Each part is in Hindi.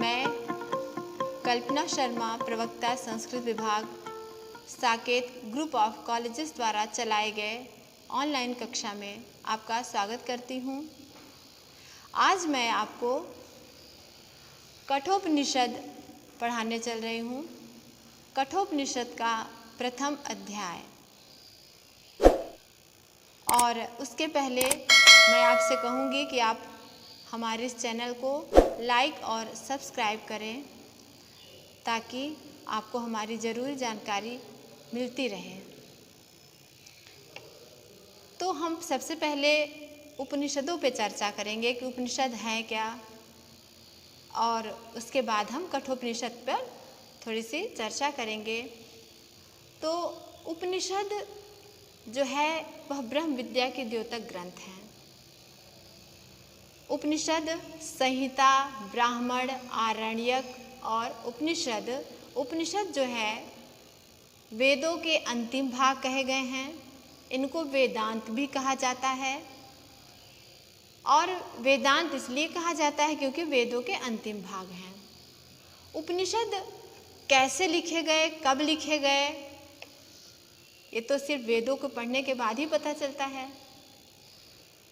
मैं कल्पना शर्मा, प्रवक्ता संस्कृत विभाग, साकेत ग्रुप ऑफ कॉलेजेस द्वारा चलाए गए ऑनलाइन कक्षा में आपका स्वागत करती हूँ। आज मैं आपको कठोपनिषद पढ़ाने चल रही हूँ। कठोपनिषद का प्रथम अध्याय। और उसके पहले मैं आपसे कहूँगी कि आप हमारे इस चैनल को लाइक और सब्सक्राइब करें ताकि आपको हमारी ज़रूरी जानकारी मिलती रहे। तो हम सबसे पहले उपनिषदों पे चर्चा करेंगे कि उपनिषद हैं क्या, और उसके बाद हम कठोपनिषद पर थोड़ी सी चर्चा करेंगे। तो उपनिषद जो है वह ब्रह्म विद्या के द्योतक ग्रंथ हैं। उपनिषद संहिता, ब्राह्मण, आरण्यक और उपनिषद जो है वेदों के अंतिम भाग कहे गए हैं। इनको वेदांत भी कहा जाता है, और वेदांत इसलिए कहा जाता है क्योंकि वेदों के अंतिम भाग हैं। उपनिषद कैसे लिखे गए, कब लिखे गए, ये तो सिर्फ वेदों को पढ़ने के बाद ही पता चलता है।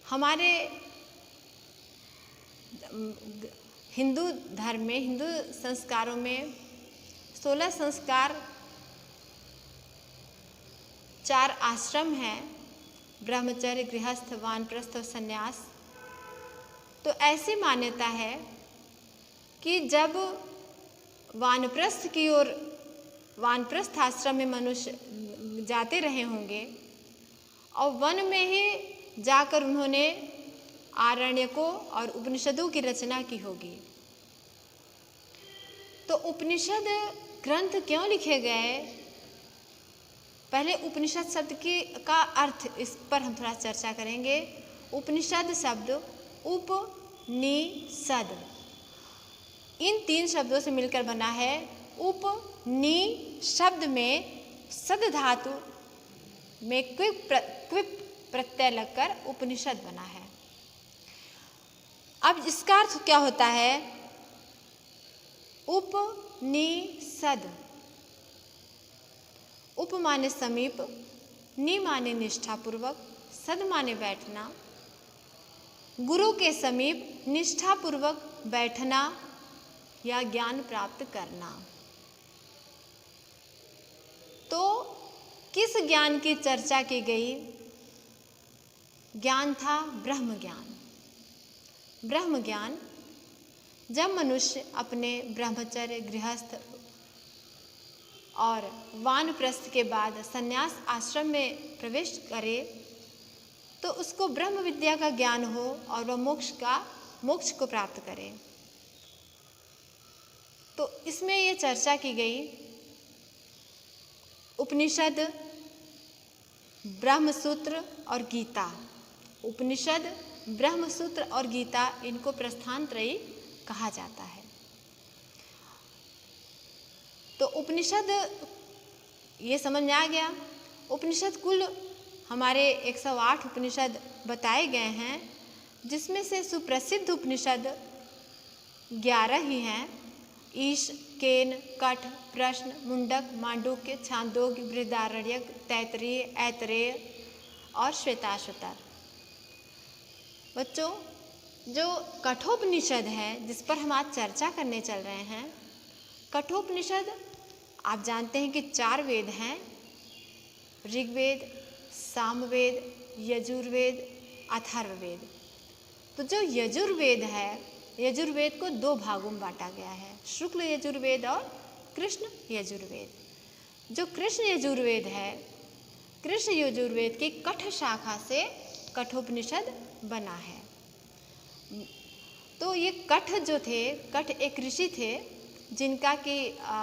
हमारे हिंदू धर्म में, हिंदू संस्कारों में 16 संस्कार, 4 आश्रम हैं, ब्रह्मचर्य, गृहस्थ, वानप्रस्थ और संन्यास। तो ऐसी मान्यता है कि जब वानप्रस्थ की ओर, वानप्रस्थ आश्रम में मनुष्य जाते रहे होंगे और वन में ही जाकर उन्होंने आरण्यकों और उपनिषदों की रचना की होगी। तो उपनिषद ग्रंथ क्यों लिखे गए, पहले उपनिषद शब्द का अर्थ, इस पर हम थोड़ा चर्चा करेंगे। उपनिषद शब्द उपनिषद इन 3 शब्दों से मिलकर बना है। उपनि शब्द में सद धातु में क्विप प्रत्यय लगकर उपनिषद बना है। अब इसका अर्थ क्या होता है? उपनिषद, उप माने समीप, नि माने निष्ठापूर्वक, सद माने बैठना। गुरु के समीप निष्ठापूर्वक बैठना या ज्ञान प्राप्त करना। तो किस ज्ञान की चर्चा की गई? ज्ञान था ब्रह्म ज्ञान। ब्रह्म ज्ञान जब मनुष्य अपने ब्रह्मचर्य, गृहस्थ और वानप्रस्थ के बाद संन्यास आश्रम में प्रवेश करे तो उसको ब्रह्म विद्या का ज्ञान हो और वह मोक्ष को प्राप्त करे। तो इसमें ये चर्चा की गई उपनिषद, ब्रह्मसूत्र और गीता। उपनिषद, ब्रह्मसूत्र और गीता, इनको प्रस्थान त्रयी कहा जाता है। तो उपनिषद ये समझ में आ गया। उपनिषद कुल हमारे 108 उपनिषद बताए गए हैं, जिसमें से सुप्रसिद्ध उपनिषद 11 ही हैं। ईश, केन, कठ, प्रश्न, मुंडक, मांडूक्य, छांदोग्य, बृहदारण्यक, तैत्तिरीय, ऐतरेय और श्वेताश्वतर। बच्चों, जो कठोपनिषद है जिस पर हम आज चर्चा करने चल रहे हैं, कठोपनिषद आप जानते हैं कि 4 वेद हैं, ऋग्वेद, सामवेद, यजुर्वेद, अथर्ववेद। तो जो यजुर्वेद है, यजुर्वेद को 2 भागों में बांटा गया है, शुक्ल यजुर्वेद और कृष्ण यजुर्वेद। जो कृष्ण यजुर्वेद है, कृष्ण यजुर्वेद की कठ शाखा से कठोपनिषद बना है। तो ये कठ जो थे, कठ एक ऋषि थे जिनका कि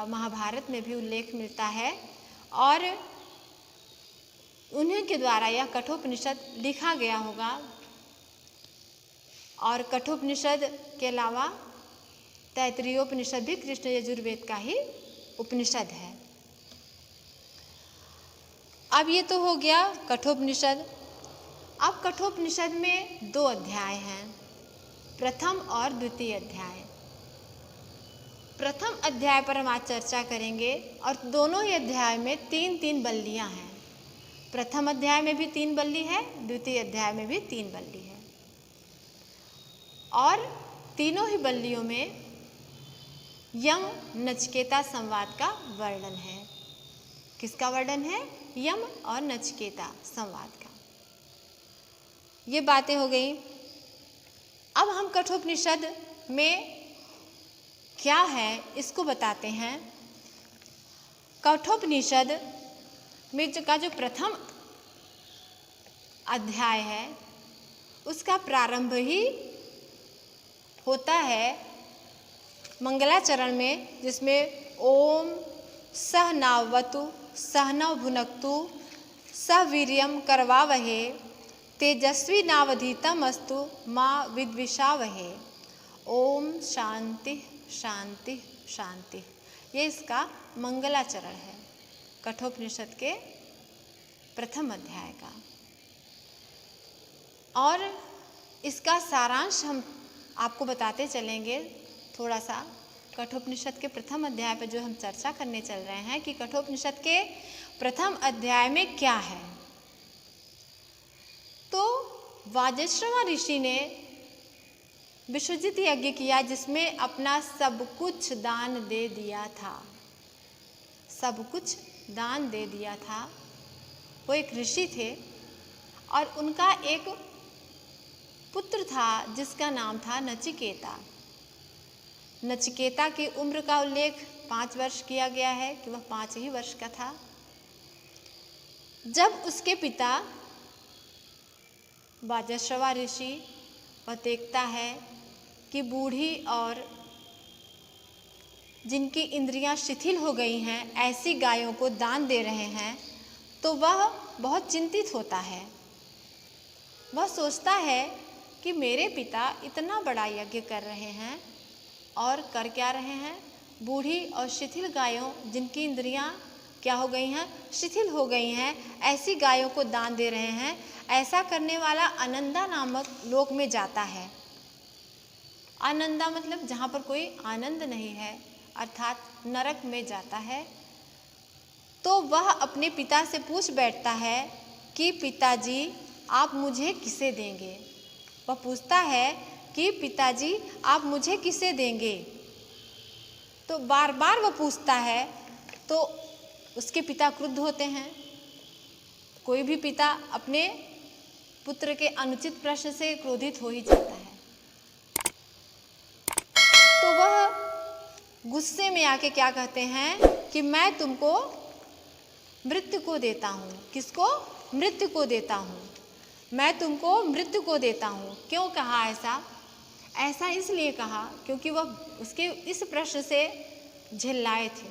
महाभारत में भी उल्लेख मिलता है, और उन्हीं के द्वारा यह कठोपनिषद लिखा गया होगा। और कठोपनिषद के अलावा तैत्तिरीयोपनिषद भी कृष्ण यजुर्वेद का ही उपनिषद है। अब ये तो हो गया कठोपनिषद। अब कठोपनिषद में 2 अध्याय हैं, प्रथम और द्वितीय अध्याय। प्रथम अध्याय पर हम आज चर्चा करेंगे और दोनों ही अध्याय में 3-3 बल्लियां हैं। प्रथम अध्याय में भी 3 बल्ली है, द्वितीय अध्याय में भी 3 बल्ली है और तीनों ही बल्लियों में यम नचिकेता संवाद का वर्णन है। किसका वर्णन है? यम और नचिकेता संवाद का। ये बातें हो गई। अब हम कठोपनिषद में क्या है इसको बताते हैं। कठोपनिषद में जो प्रथम अध्याय है उसका प्रारंभ ही होता है मंगलाचरण में, जिसमें ओम सहनावतु सहनौ भुनक्तु सह वीर्यं करवावहे तेजस्वी नावधीतमस्तु माँ विद्विषावहे। ओम शांति शांति शांति, ये इसका मंगलाचरण है कठोपनिषद के प्रथम अध्याय का। और इसका सारांश हम आपको बताते चलेंगे थोड़ा सा। कठोपनिषद के प्रथम अध्याय पर जो हम चर्चा करने चल रहे हैं कि कठोपनिषद के प्रथम अध्याय में क्या है। तो वाजश्रवा ऋषि ने विश्वजित यज्ञ किया जिसमें अपना सब कुछ दान दे दिया था। सब कुछ दान दे दिया था। वो एक ऋषि थे और उनका एक पुत्र था जिसका नाम था नचिकेता। नचिकेता की उम्र का उल्लेख 5 वर्ष किया गया है कि वह 5 ही वर्ष का था जब उसके पिता वाजश्रवा ऋषि वह देखता है कि बूढ़ी और जिनकी इंद्रियां शिथिल हो गई हैं ऐसी गायों को दान दे रहे हैं, तो वह बहुत चिंतित होता है। वह सोचता है कि मेरे पिता इतना बड़ा यज्ञ कर रहे हैं और कर क्या रहे हैं? बूढ़ी और शिथिल गायों जिनकी इंद्रियां क्या हो गई हैं? शिथिल हो गई हैं, ऐसी गायों को दान दे रहे हैं। ऐसा करने वाला अनंदा नामक लोक में जाता है। अनंदा मतलब जहाँ पर कोई आनंद नहीं है, अर्थात नरक में जाता है। तो वह अपने पिता से पूछ बैठता है कि पिताजी आप मुझे किसे देंगे? वह पूछता है कि पिताजी आप मुझे किसे देंगे? तो बार बार वह पूछता है तो उसके पिता क्रुद्ध होते हैं। कोई भी पिता अपने पुत्र के अनुचित प्रश्न से क्रोधित हो ही जाता है। तो वह गुस्से में आके क्या कहते हैं कि मैं तुमको मृत्यु को देता हूँ। किसको? मृत्यु को देता हूँ। मैं तुमको मृत्यु को देता हूँ। क्यों कहा ऐसा? ऐसा इसलिए कहा क्योंकि वह उसके इस प्रश्न से झिल्लाए थे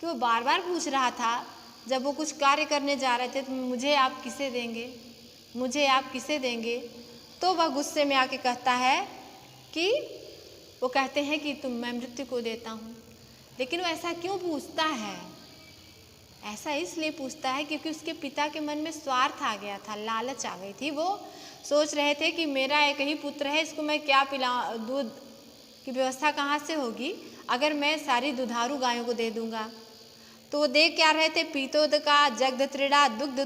कि वो बार बार पूछ रहा था। जब वो कुछ कार्य करने जा रहे थे तो मुझे आप किसे देंगे, मुझे आप किसे देंगे? तो वह गुस्से में आके कहता है कि वो कहते हैं कि मैं मृत्यु को देता हूँ। लेकिन वो ऐसा क्यों पूछता है? ऐसा इसलिए पूछता है क्योंकि उसके पिता के मन में स्वार्थ आ गया था, लालच आ गई थी। वो सोच रहे थे कि मेरा एक ही पुत्र है, इसको मैं क्या दूध की व्यवस्था कहाँ से होगी अगर मैं सारी दुधारू गायों को दे दूंगा। तो वो देख क्या रहे थे? पीतोद का जगद त्रिड़ा दुग्ध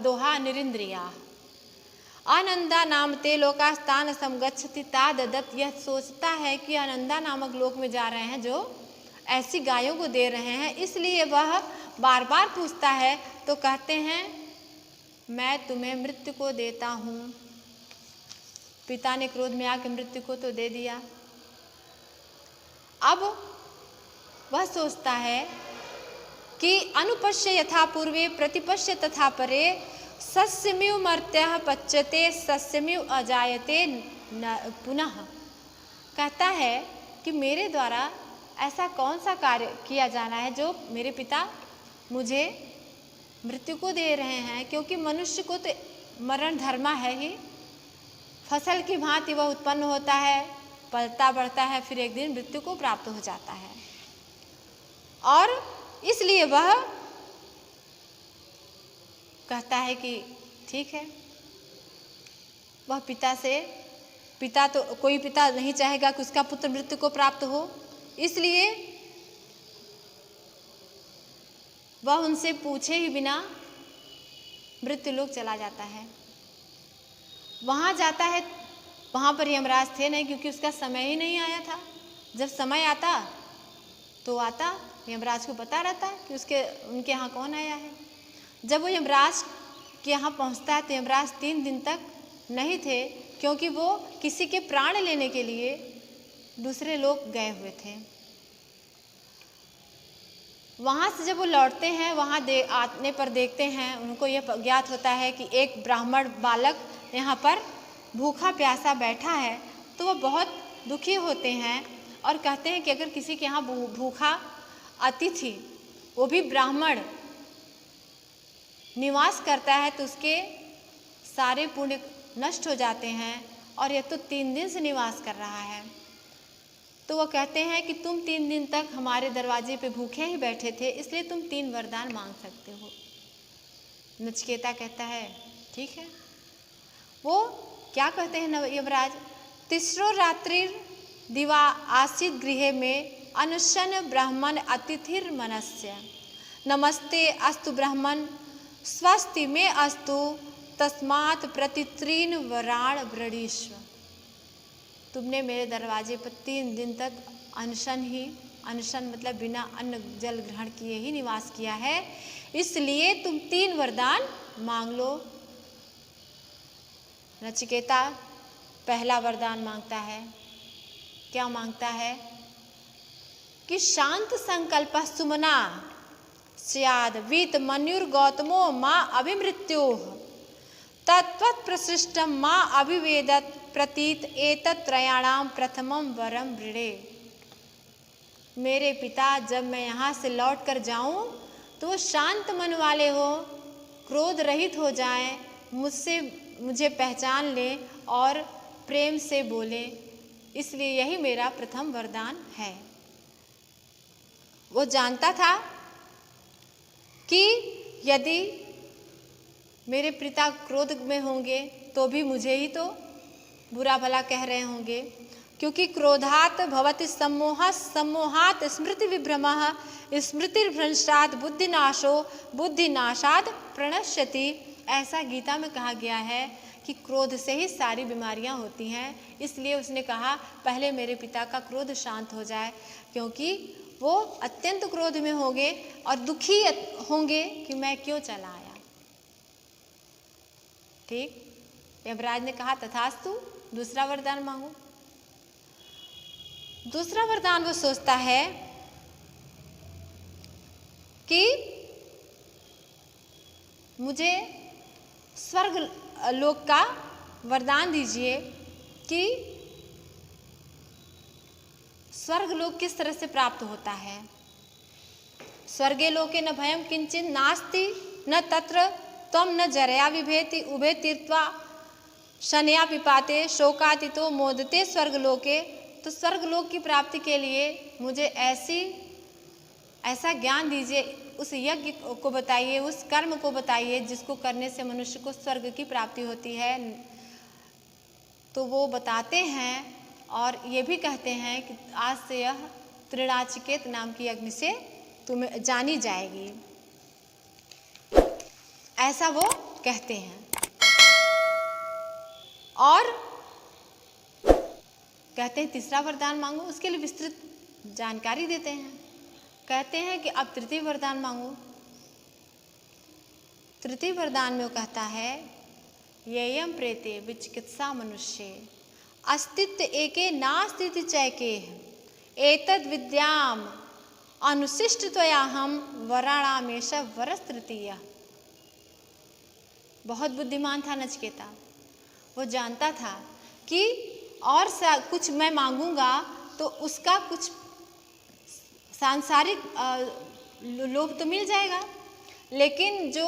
दोहा निरिंद्रिया आनंदा नाम ते लोका स्थान समगच्छति ताददत। यह सोचता है कि आनंदा नामक लोक में जा रहे हैं जो ऐसी गायों को दे रहे हैं, इसलिए वह बार बार पूछता है। तो कहते हैं मैं तुम्हें मृत्यु को देता हूँ। पिता ने क्रोध में आकर मृत्यु को तो दे दिया। अब वह सोचता है कि अनुपश्य यथा पूर्वे प्रतिपश्य तथा परे सस्यमिव मर्त्यः पच्यते सस्यमिव अजायते पुनः। कहता है कि मेरे द्वारा ऐसा कौन सा कार्य किया जाना है जो मेरे पिता मुझे मृत्यु को दे रहे हैं, क्योंकि मनुष्य को तो मरण धर्मा है ही। फसल की भांति वह उत्पन्न होता है, पलता बढ़ता है, फिर एक दिन मृत्यु को प्राप्त हो जाता है। और इसलिए वह कहता है कि ठीक है। वह पिता तो कोई पिता नहीं चाहेगा कि उसका पुत्र मृत्यु को प्राप्त हो। इसलिए वह उनसे पूछे ही बिना मृत्युलोक चला जाता है। वहाँ जाता है, वहाँ पर यमराज थे नहीं, क्योंकि उसका समय ही नहीं आया था। जब समय आता तो आता, यमराज को पता रहता कि उनके यहाँ कौन आया है। जब वो यमराज के यहाँ पहुँचता है तो यमराज 3 दिन तक नहीं थे, क्योंकि वो किसी के प्राण लेने के लिए दूसरे लोग गए हुए थे। वहाँ से जब वो लौटते हैं, वहाँ आने पर देखते हैं, उनको यह ज्ञात होता है कि एक ब्राह्मण बालक यहाँ पर भूखा प्यासा बैठा है। तो वो बहुत दुखी होते हैं और कहते हैं कि अगर किसी के यहाँ भूखा अतिथि, वो भी ब्राह्मण, निवास करता है तो उसके सारे पुण्य नष्ट हो जाते हैं, और यह तो 3 दिन से निवास कर रहा है। तो वो कहते हैं कि तुम 3 दिन तक हमारे दरवाजे पे भूखे ही बैठे थे, इसलिए तुम 3 वरदान मांग सकते हो। नचिकेता कहता है ठीक है। वो क्या कहते हैं यमराज, तीसरो रात्रिर दिवा आसीत गृह में अनुशन ब्राह्मण अतिथिर मनस्य, नमस्ते अस्तु ब्राह्मण स्वस्ति में अस्तु तस्मात् प्रतित्रीन वराण वृणीष्व। तुमने मेरे दरवाजे पर 3 दिन तक अनशन मतलब बिना अन्न जल ग्रहण किए ही निवास किया है, इसलिए तुम 3 वरदान मांग लो। नचिकेता पहला वरदान मांगता है। क्या मांगता है कि शांत संकल्प सुमना स्याद वीत मन्युर गौतमो माँ अभिमृत्यो तत्वत् प्रसृष्टम माँ अभिवेदत प्रतीत एतत् त्रयाणाम प्रथमम वरम वृणे। मेरे पिता, जब मैं यहाँ से लौट कर जाऊँ तो शांत मन वाले हो, क्रोध रहित हो जाएं, मुझे पहचान लें और प्रेम से बोले, इसलिए यही मेरा प्रथम वरदान है। वो जानता था कि यदि मेरे पिता क्रोध में होंगे तो भी मुझे ही तो बुरा भला कह रहे होंगे, क्योंकि क्रोधात भवति सम्मोह, सम्मोहात स्मृति विभ्रमः, स्मृतिर्भ्रष्टात् बुद्धिनाशो, बुद्धिनाशात् प्रणश्यति। ऐसा गीता में कहा गया है कि क्रोध से ही सारी बीमारियां होती हैं। इसलिए उसने कहा पहले मेरे पिता का क्रोध शांत हो जाए, क्योंकि वो अत्यंत क्रोध में होंगे और दुखी होंगे कि मैं क्यों चला आया। ठीक, यमराज ने कहा तथास्तु, दूसरा वरदान मांगो। दूसरा वरदान वो सोचता है कि मुझे स्वर्ग लोक का वरदान दीजिए कि स्वर्ग लोक किस तरह से प्राप्त होता है। स्वर्गे लोके न भयम किंचित नास्ति न तत्र त्वं न जरया विभेति उभे तीर्त्वा शनया पिपाते शोकातितो मोदते स्वर्गलोके। तो स्वर्गलोक की प्राप्ति के लिए मुझे ऐसा ज्ञान दीजिए, उस यज्ञ को बताइए, उस कर्म को बताइए जिसको करने से मनुष्य को स्वर्ग की प्राप्ति होती है। तो वो बताते हैं और ये भी कहते हैं कि आज से यह त्रिणाचिकेत नाम की अग्नि से तुम्हें जानी जाएगी, ऐसा वो कहते हैं। और कहते हैं तीसरा वरदान मांगो, उसके लिए विस्तृत जानकारी देते हैं। कहते हैं कि अब तृतीय वरदान मांगो। तृतीय वरदान में वो कहता है येयम प्रेते विचिकित्सा मनुष्ये अस्तित्व एके नास्तिति चैके एतद् विद्याम अनुशिष्ट त्वयाहम वराणामेश वरस तृतीय। बहुत बुद्धिमान था नचिकेता। वो जानता था कि और कुछ मैं मांगूंगा तो उसका कुछ सांसारिक लोभ तो मिल जाएगा, लेकिन जो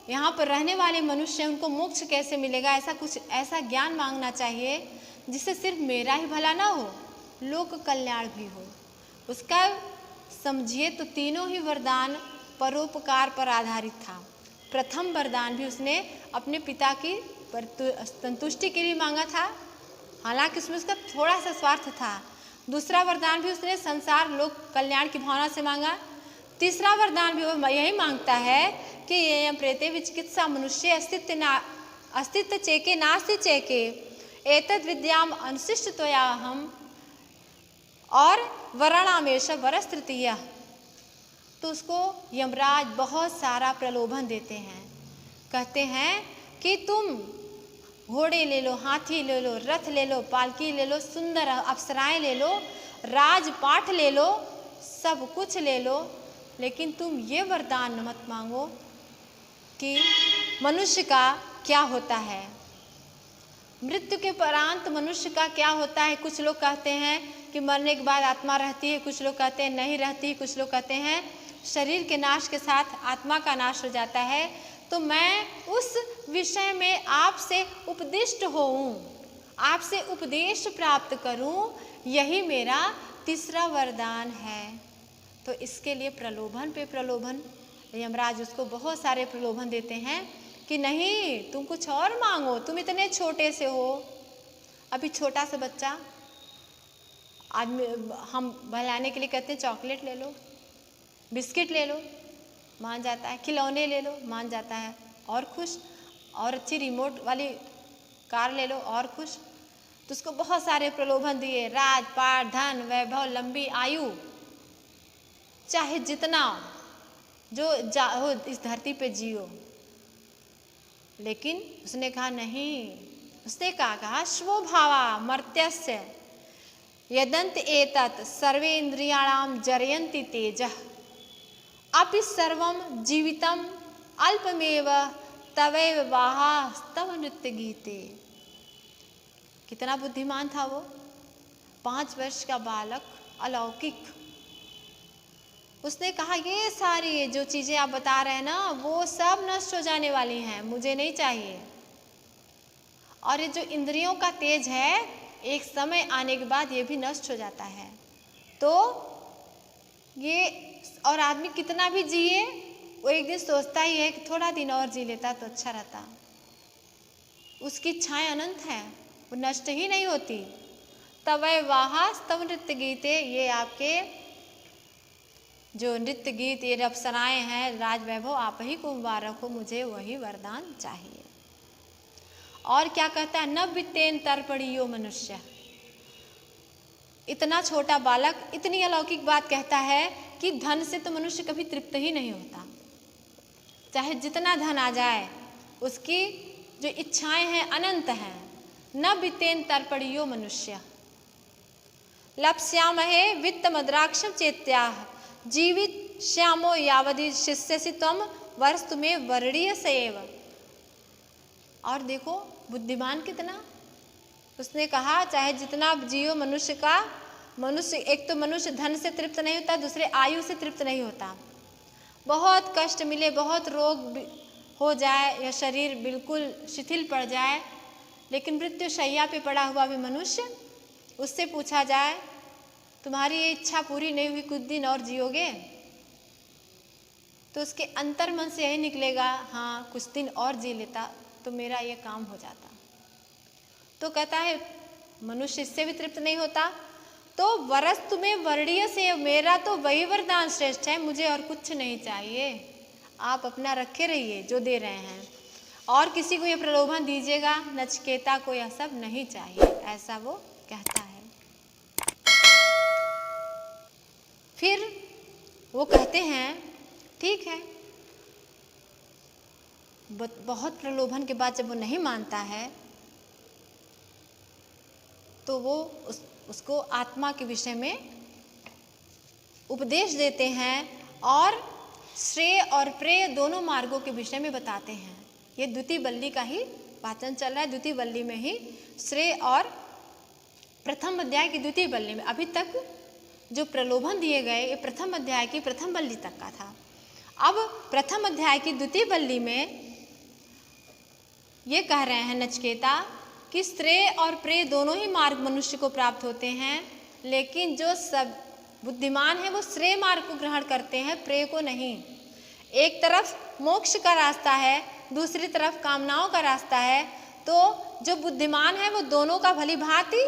यहाँ पर रहने वाले मनुष्य हैं उनको मोक्ष कैसे मिलेगा, ऐसा ज्ञान मांगना चाहिए जिससे सिर्फ मेरा ही भला ना हो, लोक कल्याण भी हो। उसका समझिए तो तीनों ही वरदान परोपकार पर आधारित था। प्रथम वरदान भी उसने अपने पिता की संतुष्टि के लिए मांगा था, हालांकि उसमें उसका थोड़ा सा स्वार्थ था, दूसरा वरदान भी उसने संसार लोक कल्याण की भावना से मांगा। तीसरा वरदान भी वो यही मांगता है कि ये प्रेते विचिकित्सा मनुष्य अस्तित्व चेके नास्ति चेके एतद विद्याम अनुशिष्ट त्वया हम और वरणामेश वरस तृतीय। तो उसको यमराज बहुत सारा प्रलोभन देते हैं, कहते हैं कि तुम घोड़े ले लो, हाथी ले लो, रथ ले लो, पालकी ले लो, सुंदर अप्सराएं ले लो, राजपाट ले लो, सब कुछ ले लो, लेकिन तुम ये वरदान मत मांगो कि मनुष्य का क्या होता है, मृत्यु के उपरांत मनुष्य का क्या होता है। कुछ लोग कहते हैं कि मरने के बाद आत्मा रहती है, कुछ लोग कहते हैं नहीं रहती, कुछ लोग कहते हैं शरीर के नाश के साथ आत्मा का नाश हो जाता है। तो मैं उस विषय में आपसे उपदिष्ट होऊं, आपसे उपदेश प्राप्त करूं, यही मेरा तीसरा वरदान है। तो इसके लिए प्रलोभन पे प्रलोभन, यमराज उसको बहुत सारे प्रलोभन देते हैं कि नहीं तुम कुछ और मांगो, तुम इतने छोटे से हो। अभी छोटा सा बच्चा आदमी हम बहलाने के लिए कहते हैं चॉकलेट ले लो, बिस्किट ले लो, मान जाता है, खिलौने ले लो, मान जाता है, और खुश, और अच्छी रिमोट वाली कार ले लो और खुश। तो उसको बहुत सारे प्रलोभन दिए, राजपाट, धन, वैभव, लंबी आयु, चाहे जितना जो हो इस धरती पे जियो। लेकिन उसने कहा नहीं, उसने कहा स्वभावा मर्त्यस्य यदंत एतत् सर्वे इंद्रियाणाम जरयन्ति तेजः अपि सर्वम जीवितम अल्पमेव तवैव वाहास्तव नृत्य गीते। कितना बुद्धिमान था वो, 5 वर्ष का बालक, अलौकिक। उसने कहा ये सारी जो चीजें आप बता रहे हैं ना, वो सब नष्ट हो जाने वाली हैं, मुझे नहीं चाहिए। और ये जो इंद्रियों का तेज है, एक समय आने के बाद ये भी नष्ट हो जाता है। तो ये, और आदमी कितना भी जिए, वो एक दिन सोचता ही है कि थोड़ा दिन और जी लेता तो अच्छा रहता। उसकी इच्छाएं अनंत हैं, वो नष्ट ही नहीं होती। तवै वाहास्तव नृत्य गीते, ये आपके जो नृत्य गीत, ये अप्सराएं हैं, राज वैभव, आप ही को मुबारक हो, मुझे वही वरदान चाहिए। और क्या कहता है, न वित्तेन तर्पणीयो मनुष्य। इतना छोटा बालक इतनी अलौकिक बात कहता है कि धन से तो मनुष्य कभी तृप्त ही नहीं होता, चाहे जितना धन आ जाए, उसकी जो इच्छाएं हैं अनंत हैं। न वित्तेन तर्पणीयो मनुष्य लप्स्यामहे वित्त मद्राक्षम चेत्याह जीवित श्यामो यावदि शिष्यसि त्वम वर्ष तुम्हें वर्णीय सेव। और देखो बुद्धिमान कितना, उसने कहा चाहे जितना जियो मनुष्य का, मनुष्य एक तो मनुष्य धन से तृप्त नहीं होता, दूसरे आयु से तृप्त नहीं होता। बहुत कष्ट मिले, बहुत रोग हो जाए या शरीर बिल्कुल शिथिल पड़ जाए, लेकिन मृत्यु शैया पे पड़ा हुआ भी मनुष्य, उससे पूछा जाए तुम्हारी ये इच्छा पूरी नहीं हुई, कुछ दिन और जियोगे, तो उसके अंतर मन से यही निकलेगा हाँ कुछ दिन और जी लेता तो मेरा ये काम हो जाता। तो कहता है मनुष्य इससे भी तृप्त नहीं होता, तो वरस तुम्हें वर्णीय से, मेरा तो वही वरदान श्रेष्ठ है, मुझे और कुछ नहीं चाहिए, आप अपना रखे रहिए जो दे रहे हैं, और किसी को ये प्रलोभन दीजिएगा, नचिकेता को यह सब नहीं चाहिए, ऐसा वो कहता है। फिर वो कहते हैं ठीक है, बहुत प्रलोभन के बाद जब वो नहीं मानता है तो वो उसको आत्मा के विषय में उपदेश देते हैं और श्रेय और प्रेय दोनों मार्गों के विषय में बताते हैं। ये द्वितीय बल्ली का ही वाचन चल रहा है, द्वितीय बल्ली में ही श्रेय और प्रथम अध्याय की द्वितीय बल्ली में, अभी तक जो प्रलोभन दिए गए ये प्रथम अध्याय की प्रथम बल्ली तक का था। अब प्रथम अध्याय की द्वितीय बल्ली में ये कह रहे हैं नचिकेता कि श्रेय और प्रेय दोनों ही मार्ग मनुष्य को प्राप्त होते हैं, लेकिन जो सब बुद्धिमान है वो श्रेय मार्ग को ग्रहण करते हैं, प्रेय को नहीं। एक तरफ मोक्ष का रास्ता है, दूसरी तरफ कामनाओं का रास्ता है, तो जो बुद्धिमान है वो दोनों का भली भांति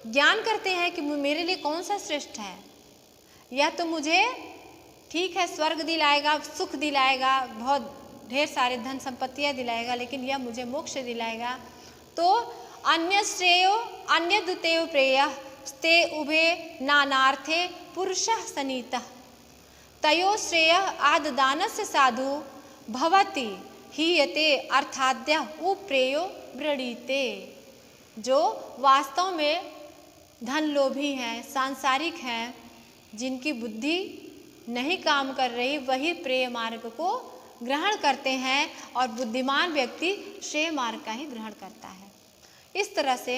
ज्ञान करते हैं कि मेरे लिए कौन सा श्रेष्ठ है। यह तो मुझे ठीक है स्वर्ग दिलाएगा, सुख दिलाएगा, बहुत ढेर सारे धन संपत्तियाँ दिलाएगा, लेकिन यह मुझे मोक्ष दिलाएगा। तो अन्य श्रेयो अन्य द्वितीय प्रेय स्ते उभे नानार्थे पुरुषः सनीतः तयो श्रेय आददानस्य साधु भवति हीयते अर्थाद्य उप्रेयो वृणीते। जो वास्तव में धन लोभी हैं, सांसारिक हैं, जिनकी बुद्धि नहीं काम कर रही, वही प्रेय मार्ग को ग्रहण करते हैं और बुद्धिमान व्यक्ति श्रेय मार्ग का ही ग्रहण करता है। इस तरह से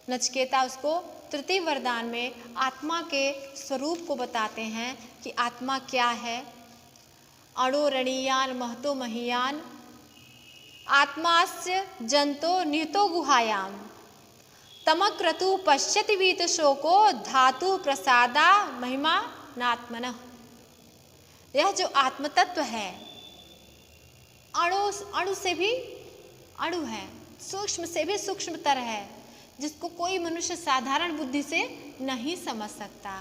नचिकेता उसको तृतीय वरदान में आत्मा के स्वरूप को बताते हैं कि आत्मा क्या है। अणोरणीयान महतो महीयान आत्मास्य जंतो निहितो गुहायाम तमक्रतु पश्यति वीत शोको धातु प्रसादा महिमा नात्मनः। यह जो आत्मतत्व है अणु से भी अणु है, सूक्ष्म से भी सूक्ष्मतर है, जिसको कोई मनुष्य साधारण बुद्धि से नहीं समझ सकता।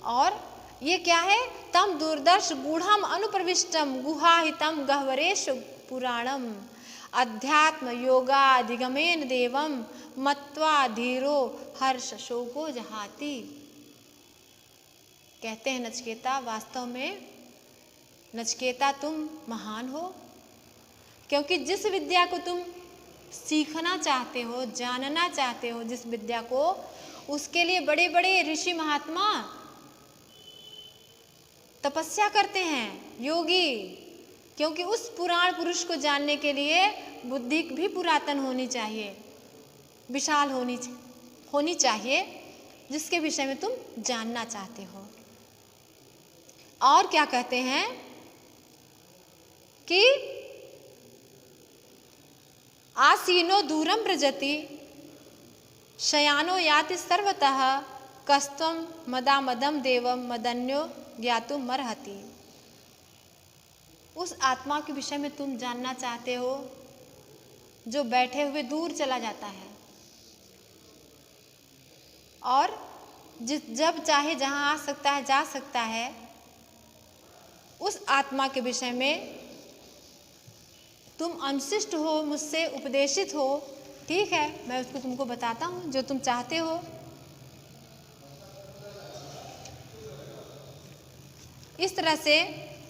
और ये क्या है? तम दूरदर्श गूढ़म अनुप्रविष्टम गुहाहितम गह्वरेश पुराणम अध्यात्म योगाधिगमेन देवम मत्वा धीरो हर्ष शोको जहाति। कहते हैं नचिकेता, वास्तव में नचिकेता तुम महान हो, क्योंकि जिस विद्या को तुम सीखना चाहते हो, जानना चाहते हो, जिस विद्या को, उसके लिए बड़े बड़े ऋषि महात्मा तपस्या करते हैं, योगी, क्योंकि उस पुराण पुरुष को जानने के लिए बुद्धि भी पुरातन होनी चाहिए, विशाल होनी चाहिए, जिसके विषय में तुम जानना चाहते हो। और क्या कहते हैं कि आसीनो दूरम व्रजति शयानो याति सर्वतः कस्तम मदामदम देवम मदन्यो ज्ञातुम मर्हति। उस आत्मा के विषय में तुम जानना चाहते हो जो बैठे हुए दूर चला जाता है और जब चाहे जहाँ आ सकता है, जा सकता है। उस आत्मा के विषय में तुम अनुशिष्ट हो, मुझसे उपदेशित हो, ठीक है, मैं उसको तुमको बताता हूँ जो तुम चाहते हो। इस तरह से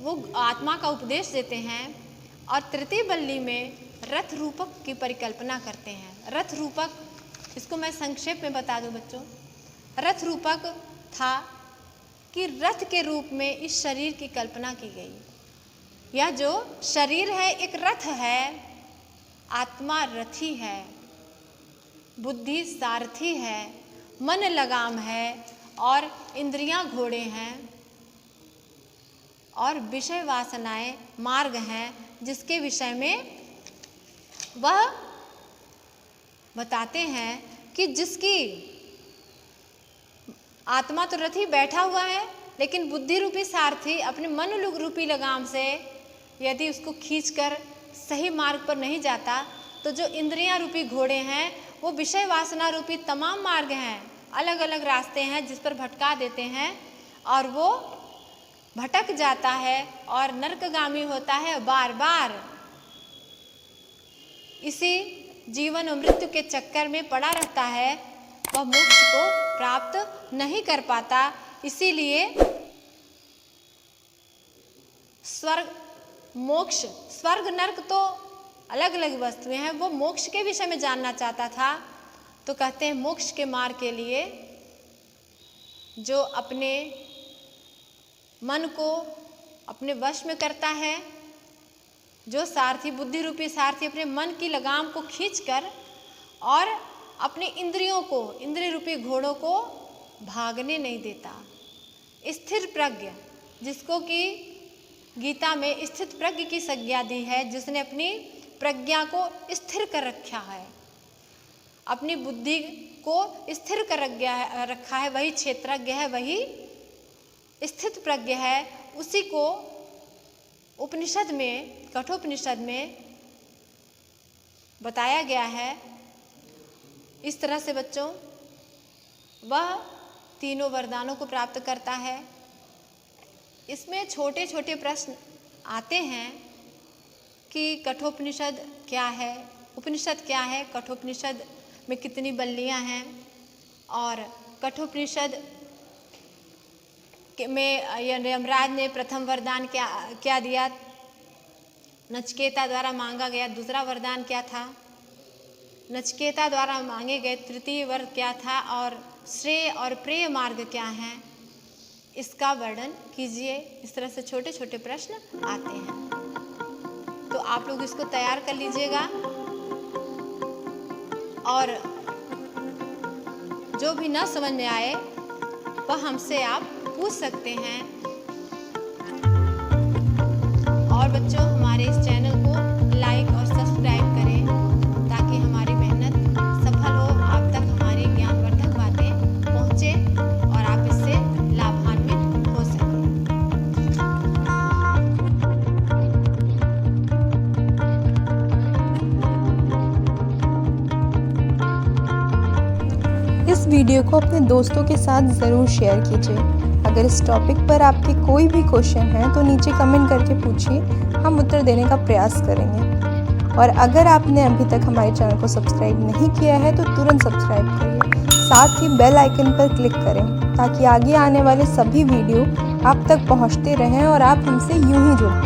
वो आत्मा का उपदेश देते हैं। और तृतीय बल्ली में रथ रूपक की परिकल्पना करते हैं। रथ रूपक, इसको मैं संक्षेप में बता दूं बच्चों। रथ रूपक था कि रथ के रूप में इस शरीर की कल्पना की गई। यह जो शरीर है एक रथ है, आत्मा रथी है, बुद्धि सारथी है, मन लगाम है और इंद्रियां घोड़े हैं और विषय वासनाएं मार्ग हैं, जिसके विषय में वह बताते हैं कि जिसकी आत्मा तो रथी बैठा हुआ है, लेकिन बुद्धि रूपी सारथी अपने मन रूपी लगाम से यदि उसको खींचकर सही मार्ग पर नहीं जाता, तो जो इंद्रियां रूपी घोड़े हैं वो विषय वासना रूपी तमाम मार्ग हैं, अलग अलग रास्ते हैं जिस पर भटका देते हैं और वो भटक जाता है और नरकगामी होता है। बार बार इसी जीवन और मृत्यु के चक्कर में पड़ा रहता है, वह मोक्ष को प्राप्त नहीं कर पाता। इसीलिए स्वर्ग मोक्ष, स्वर्ग नरक तो अलग अलग वस्तुएं हैं, वो मोक्ष के विषय में जानना चाहता था। तो कहते हैं मोक्ष के मार्ग के लिए जो अपने मन को अपने वश में करता है, जो सारथी, बुद्धि रूपी सारथी अपने मन की लगाम को खींचकर और अपने इंद्रियों को, इंद्रिय रूपी घोड़ों को भागने नहीं देता। स्थिर प्रज्ञ, जिसको कि गीता में स्थित प्रज्ञ की संज्ञा दी है, जिसने अपनी प्रज्ञा को स्थिर कर रखा है, अपनी बुद्धि को स्थिर कर रखा है, वही क्षेत्रज्ञ है, वही स्थित प्रज्ञ है। उसी को उपनिषद में, कठोपनिषद में बताया गया है इस तरह से बच्चों वह तीनों वरदानों को प्राप्त करता है। इसमें छोटे छोटे प्रश्न आते हैं कि कठोपनिषद क्या है, उपनिषद क्या है, कठोपनिषद में कितनी बल्लियाँ हैं और कठोपनिषद में यमराज ने प्रथम वरदान क्या दिया, नचिकेता द्वारा मांगा गया दूसरा वरदान क्या था, नचिकेता द्वारा मांगे गए तृतीय वर क्या था और श्रेय और प्रेय मार्ग क्या है, इसका वर्णन कीजिए। इस तरह से छोटे छोटे प्रश्न आते हैं, तो आप लोग इसको तैयार कर लीजिएगा और जो भी ना समझ में आए वह हमसे आप पूछ सकते हैं। और बच्चों हमारे इस चैनल को लाइक और सब्सक्राइब करें ताकि हमारी मेहनत सफल हो, आप तक हमारी ज्ञानवर्धक बातें पहुँचे और आप इससे लाभान्वित हो सकें। इस वीडियो को अपने दोस्तों के साथ ज़रूर शेयर कीजिए। अगर इस टॉपिक पर आपके कोई भी क्वेश्चन है तो नीचे कमेंट करके पूछिए, हम उत्तर देने का प्रयास करेंगे। और अगर आपने अभी तक हमारे चैनल को सब्सक्राइब नहीं किया है तो तुरंत सब्सक्राइब करिए, साथ ही बेल आइकन पर क्लिक करें ताकि आगे आने वाले सभी वीडियो आप तक पहुंचते रहें और आप हमसे यूं ही जुड़ते रहें।